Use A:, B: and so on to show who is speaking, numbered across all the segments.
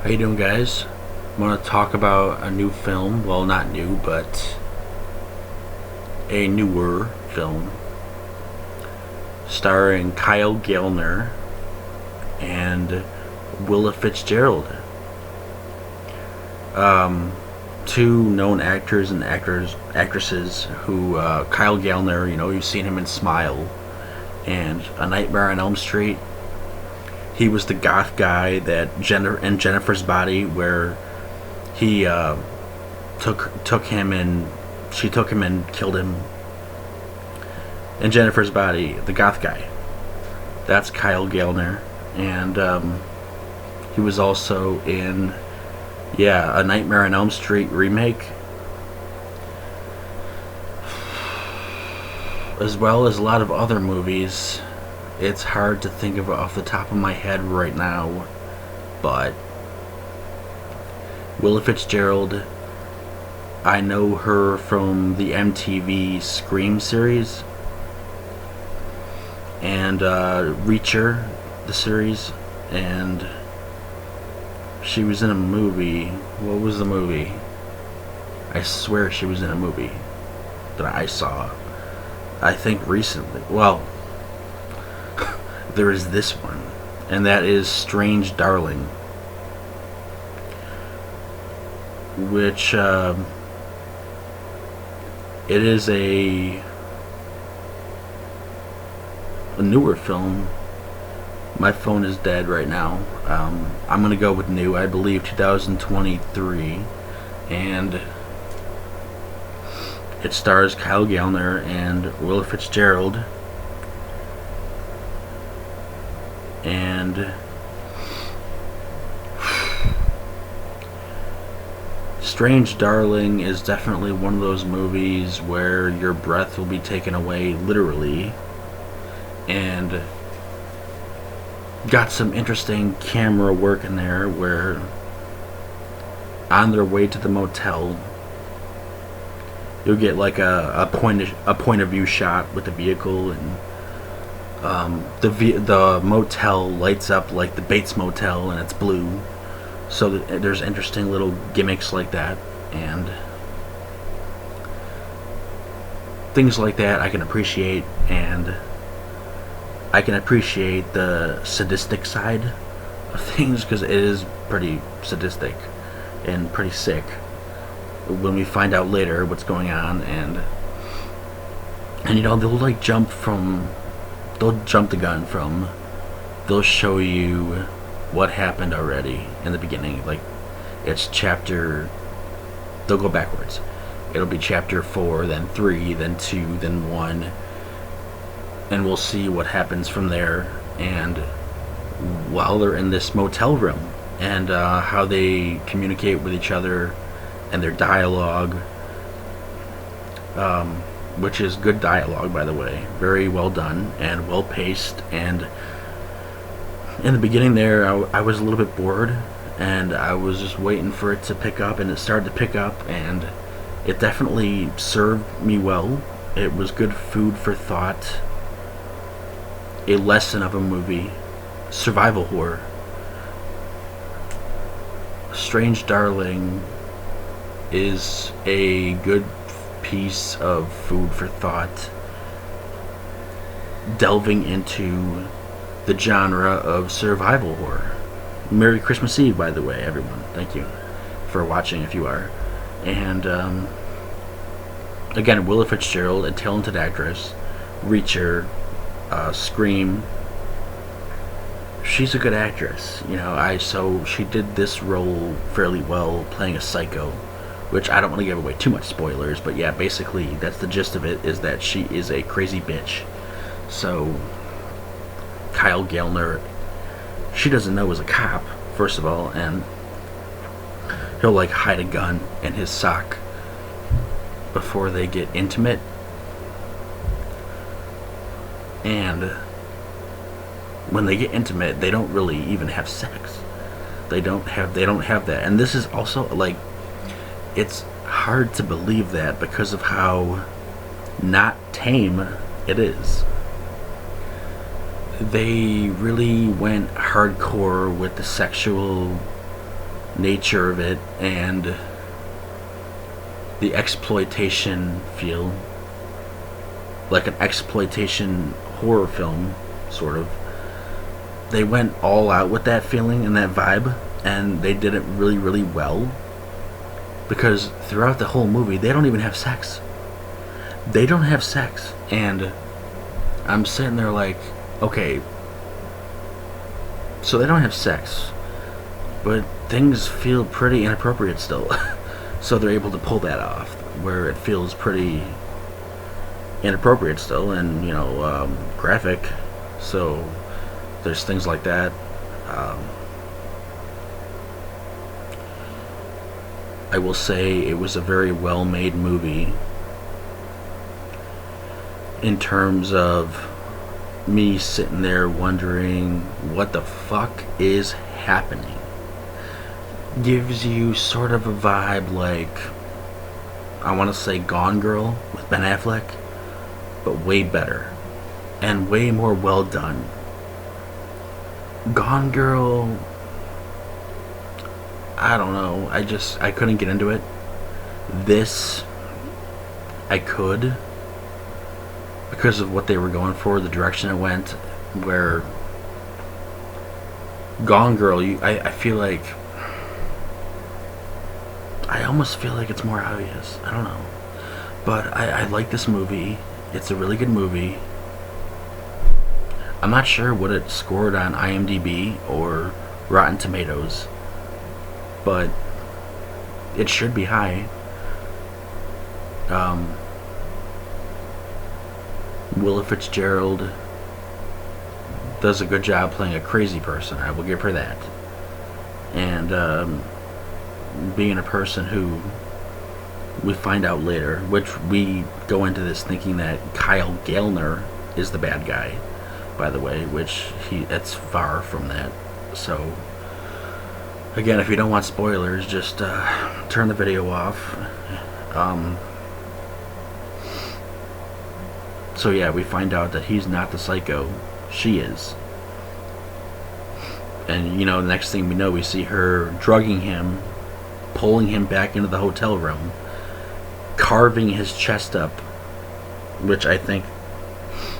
A: How you doing, guys? I'm gonna talk about a new film. Well, not new, but a newer film starring Kyle Gallner and Willa Fitzgerald. Um, Two known actors and actresses who Kyle Gallner, you've seen him in Smile and A Nightmare on Elm Street. He was the goth guy that Jennifer's Body, where he took him and she took him and killed him. In Jennifer's Body, the goth guy. That's Kyle Gallner, and he was also in A Nightmare on Elm Street remake, as well as a lot of other movies. It's hard to think of it off the top of my head right now, but Willa Fitzgerald, I know her from the MTV Scream series and Reacher, the series, and she was in a movie. What was the movie? I swear she was in a movie that I saw. I think recently. Well, there is this one, and that is Strange Darling, which it is a newer film. My phone is dead right now. I'm gonna go with new. I believe 2023, and it stars Kyle Gallner and Willa Fitzgerald. And Strange Darling is definitely one of those movies where your breath will be taken away, literally, and got some interesting camera work in there where on their way to the motel you'll get like a point of view shot with the vehicle, and the motel lights up like the Bates Motel, and it's blue. So there's interesting little gimmicks like that, and things like that I can appreciate, and I can appreciate the sadistic side of things, because it is pretty sadistic and pretty sick when we find out later what's going on. And they'll jump the gun from, they'll show you what happened already in the beginning. Like, it's they'll go backwards. It'll be chapter 4, then 3, then 2, then 1, and we'll see what happens from there. And while they're in this motel room, and how they communicate with each other, and their dialogue, which is good dialogue, by the way, very well done and well paced. And in the beginning there, I was a little bit bored, and I was just waiting for it to pick up, and it started to pick up, and it definitely served me well. It was good food for thought, a lesson of a movie, survival horror. Strange Darling is a good piece of food for thought, delving into the genre of survival horror. Merry Christmas Eve, by the way, everyone. Thank you for watching, if you are. And again, Willa Fitzgerald, a talented actress. Reacher, Scream. She's a good actress, so she did this role fairly well, playing a psycho, which I don't want to give away too much spoilers, but yeah, basically that's the gist of it, is that she is a crazy bitch. So Kyle Gallner, she doesn't know is a cop, first of all, and he'll like hide a gun in his sock before they get intimate. And when they get intimate, they don't really even have sex. They don't have that. And this is also like, it's hard to believe that because of how not tame it is. They really went hardcore with the sexual nature of it and the exploitation feel, like an exploitation horror film, sort of. They went all out with that feeling and that vibe, and they did it really, really well. Because throughout the whole movie, they don't even have sex. They don't have sex. And I'm sitting there like, okay, so they don't have sex, but things feel pretty inappropriate still. So they're able to pull that off, where it feels pretty inappropriate still, and graphic. So there's things like that. I will say it was a very well made movie in terms of me sitting there wondering what the fuck is happening. Gives you sort of a vibe like, I want to say Gone Girl with Ben Affleck, but way better and way more well done. Gone Girl, I don't know, I couldn't get into it. This, I could, because of what they were going for, the direction it went, where Gone Girl, I feel like, I almost feel like it's more obvious. I don't know. But I like this movie. It's a really good movie. I'm not sure what it scored on IMDb or Rotten Tomatoes, but it should be high. Willa Fitzgerald does a good job playing a crazy person. I will give her that. And being a person who we find out later, which we go into this thinking that Kyle Gallner is the bad guy, by the way, which it's far from that. So again, if you don't want spoilers, just turn the video off. So yeah, we find out that he's not the psycho, she is. And the next thing we know, we see her drugging him, pulling him back into the hotel room, carving his chest up, which I think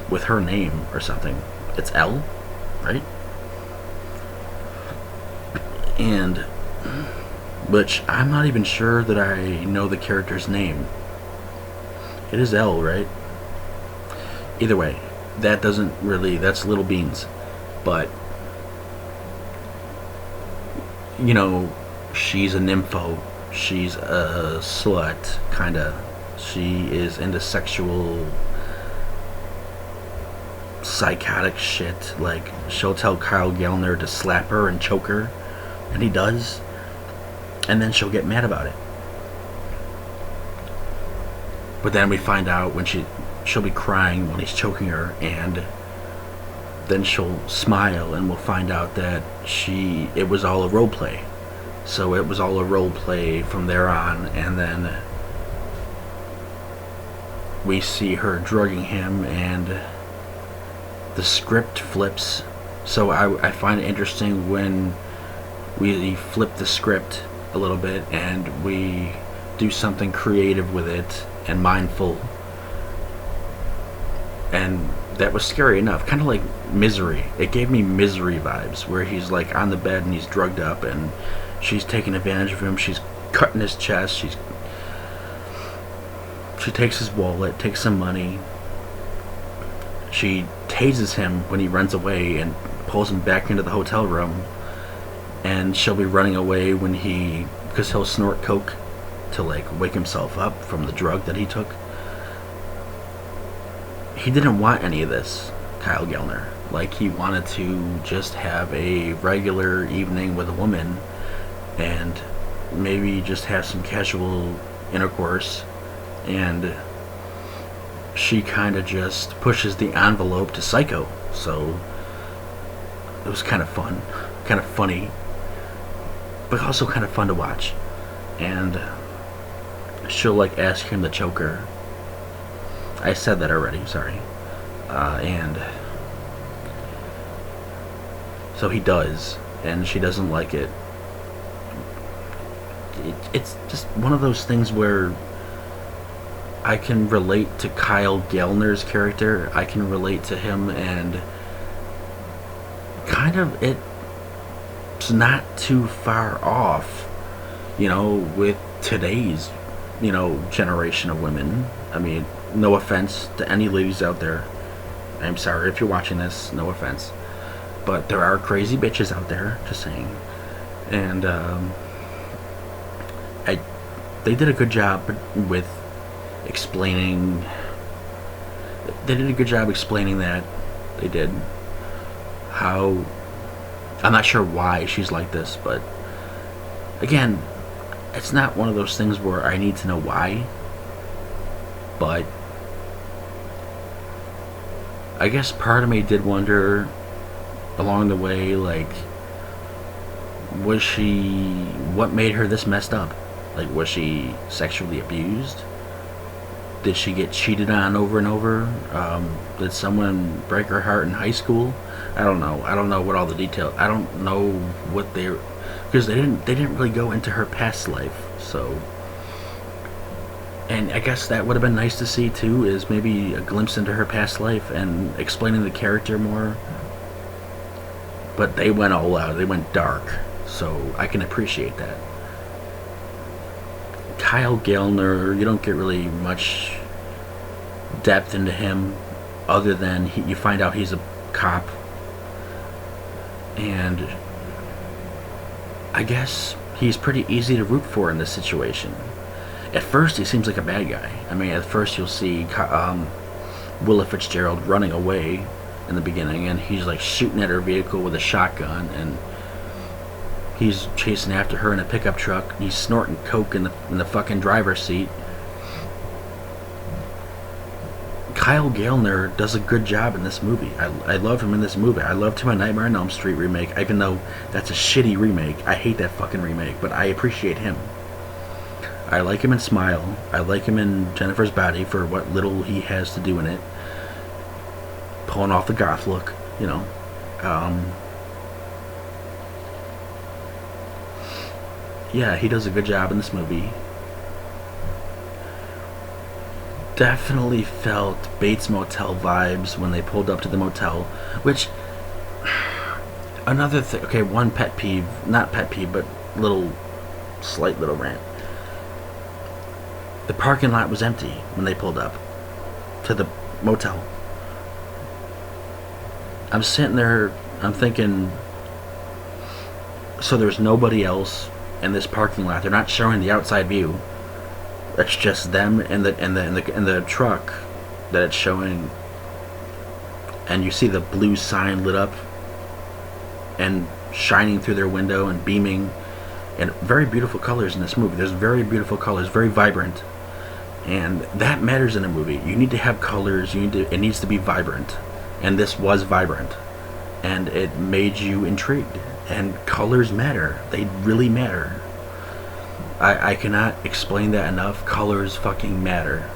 A: with her name or something, it's L, right? And which I'm not even sure that I know the character's name. It is L, right? Either way, that doesn't really, that's Little Beans. But she's a nympho. She's a slut, kinda. She is into sexual, psychotic shit. Like, she'll tell Kyle Gallner to slap her and choke her, and he does. And then she'll get mad about it. But then we find out when she'll be crying when he's choking her, and then she'll smile, and we'll find out that it was all a role play. So it was all a role play from there on, and then we see her drugging him, and the script flips. So I find it interesting when we flip the script a little bit and we do something creative with it and mindful. And that was scary enough, kind of like Misery. It gave me Misery vibes, where he's like on the bed and he's drugged up and she's taking advantage of him. She's cutting his chest. She takes his wallet, takes some money. She tases him when he runs away and pulls him back into the hotel room. And she'll be running away because he'll snort coke to like wake himself up from the drug that he took. He didn't want any of this, Kyle Gallner. Like, he wanted to just have a regular evening with a woman and maybe just have some casual intercourse, and she kind of just pushes the envelope to Psycho. So it was kind of fun, kind of funny, but also kind of fun to watch. And she'll like ask him to choke her. I said that already, sorry. And so he does, and she doesn't like it. it's just one of those things where I can relate to Kyle Gallner's character. I can relate to him, and kind of it's not too far off, with today's, generation of women. I mean, no offense to any ladies out there. I'm sorry if you're watching this, no offense. But there are crazy bitches out there, just saying. And they did a good job with explaining. They did a good job explaining that. They did. How. I'm not sure why she's like this, but again, it's not one of those things where I need to know why. But I guess part of me did wonder along the way, like, what made her this messed up? Like, was she sexually abused? Did she get cheated on over and over? Did someone break her heart in high school? I don't know. I don't know what all the details. I don't know what because they didn't really go into her past life. So, and I guess that would have been nice to see too, is maybe a glimpse into her past life and explaining the character more. But they went all out. They went dark. So I can appreciate that. Kyle Gallner, you don't get really much depth into him, other than you find out he's a cop, and I guess he's pretty easy to root for in this situation. At first, he seems like a bad guy. I mean, at first you'll see Willa Fitzgerald running away in the beginning, and he's like shooting at her vehicle with a shotgun, and he's chasing after her in a pickup truck. He's snorting coke in the fucking driver's seat. Kyle Gallner does a good job in this movie. I love him in this movie. I loved him in Nightmare on Elm Street remake, even though that's a shitty remake. I hate that fucking remake, but I appreciate him. I like him in Smile. I like him in Jennifer's Body for what little he has to do in it. Pulling off the goth look, Yeah, he does a good job in this movie. Definitely felt Bates Motel vibes when they pulled up to the motel, which, another thing, okay, one pet peeve, not pet peeve, but slight little rant. The parking lot was empty when they pulled up to the motel. I'm sitting there, I'm thinking, so there's nobody else in this parking lot. They're not showing the outside view. It's just them and the truck that it's showing, and you see the blue sign lit up and shining through their window and beaming, and very beautiful colors in this movie. There's very beautiful colors, very vibrant, and that matters in a movie. You need to have colors. It needs to be vibrant, and this was vibrant, and it made you intrigued. And colors matter. They really matter. I cannot explain that enough. Colors fucking matter.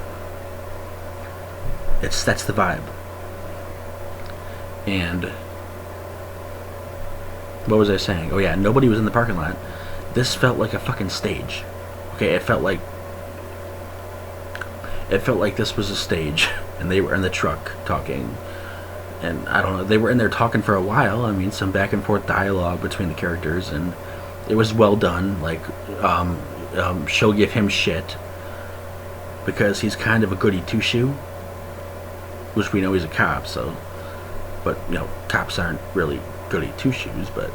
A: That's the vibe. And what was I saying? Oh yeah, nobody was in the parking lot. This felt like a fucking stage. Okay, it felt like this was a stage, and they were in the truck talking. And I don't know, they were in there talking for a while. I mean, some back and forth dialogue between the characters, and it was well done. Like, she'll give him shit because he's kind of a goody two-shoe, which we know he's a cop. So, but cops aren't really goody two-shoes. But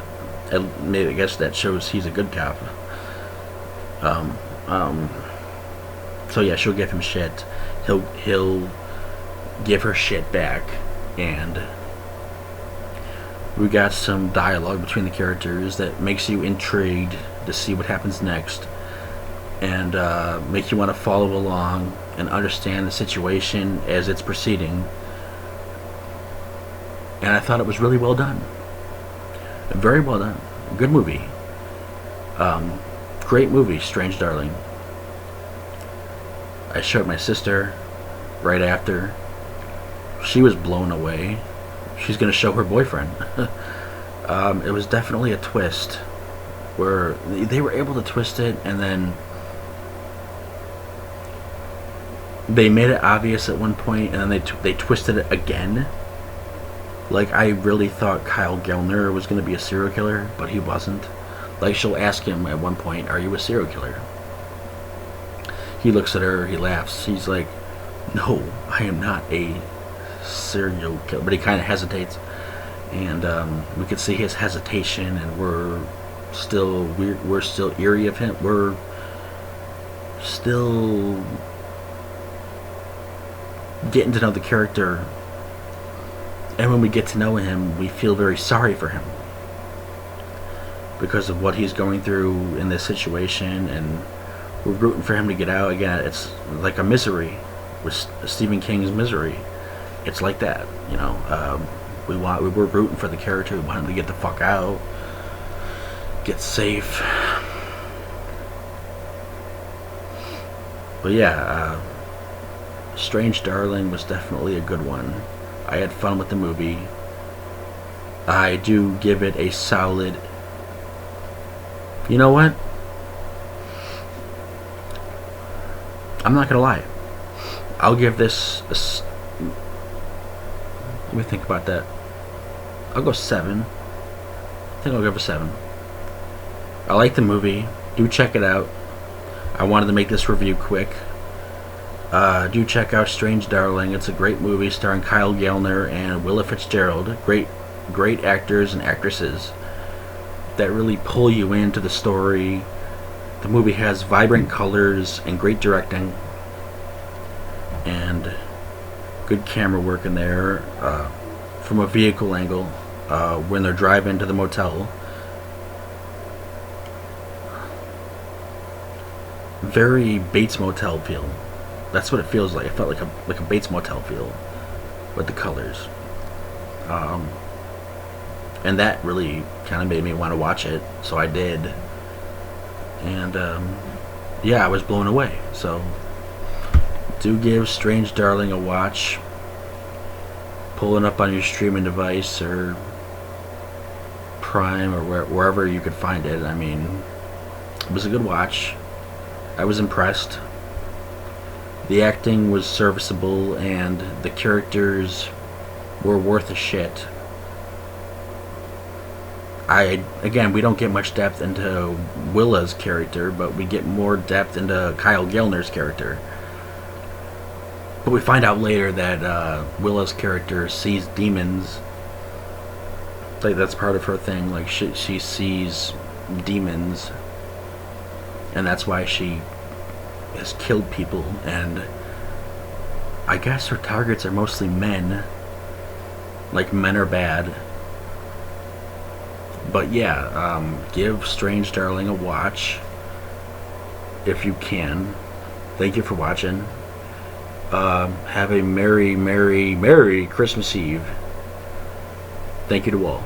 A: maybe I guess that shows he's a good cop. So yeah, she'll give him shit. He'll give her shit back. And we got some dialogue between the characters that makes you intrigued to see what happens next, and make you want to follow along and understand the situation as it's proceeding. And I thought it was really well done. Very well done. Good movie. Great movie, Strange Darling. I showed my sister right after. She was blown away. She's going to show her boyfriend. It was definitely a twist. where they were able to twist it, and then they made it obvious at one point, and then they twisted it again. Like, I really thought Kyle Gallner was going to be a serial killer, but he wasn't. Like, she'll ask him at one point, "Are you a serial killer?" He looks at her, he laughs. He's like, "No, I am not a serial killer." But he kind of hesitates. And we could see his hesitation, and we're still eerie of him. We're still getting to know the character. And when we get to know him, we feel very sorry for him because of what he's going through in this situation, and we're rooting for him to get out. Again, it's like a Misery with Stephen King's Misery. It's like that, you know. We're rooting for the character. We want him to get the fuck out, get safe. But yeah, Strange Darling was definitely a good one. I had fun with the movie. I do give it a solid... You know what? I'm not gonna lie. I'll give this let me think about that. I'll go 7. I think I'll give it a 7. I like the movie. Do check it out. I wanted to make this review quick. Do check out Strange Darling. It's a great movie starring Kyle Gallner and Willa Fitzgerald. Great actors and actresses that really pull you into the story. The movie has vibrant colors and great directing and good camera work in there, from a vehicle angle, when they're driving to the motel. Very Bates Motel feel. That's what it feels like. It felt like a Bates Motel feel with the colors. And that really kind of made me want to watch it, so I did. And yeah, I was blown away. So do give Strange Darling a watch. Pull it up on your streaming device or Prime or wherever you could find it. I mean, it was a good watch. I was impressed. The acting was serviceable, and the characters were worth a shit. Again, we don't get much depth into Willa's character, but we get more depth into Kyle Gallner's character. But we find out later that Willa's character sees demons. Like, that's part of her thing. Like, she sees demons, and that's why she has killed people. And I guess her targets are mostly men. Like, men are bad. But yeah, give Strange Darling a watch if you can. Thank you for watching. Have a merry, merry, merry Christmas Eve. Thank you to all.